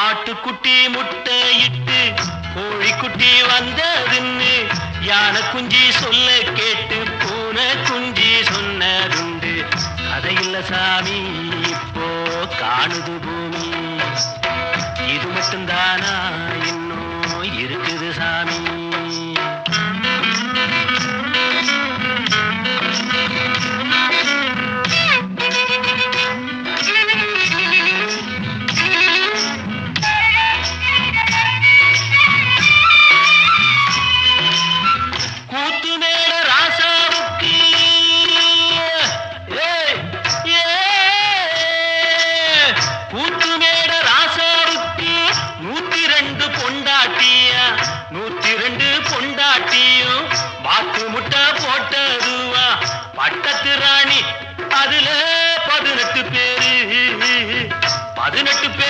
ஆட்டுக்குட்டி முட்டையிட்டு கோழிக்குட்டி வந்ததுன்னு யானை குஞ்சி சொல்ல கேட்டு பூனை குஞ்சி சொன்னதுண்டு. கதையில்ல சாமி இப்போ காணுது பூமி, இது மட்டும்தானா இன்னும் இருக்குது சாமி. கூத்துமேட ராசாவுக்கு 102 பொண்டாட்டியா, 102 பொண்டாட்டியும் வாக்கு முட்டை போட்டதுவா. பட்டத்து ராணி அதுல 18 பேரு, 18 பேர்.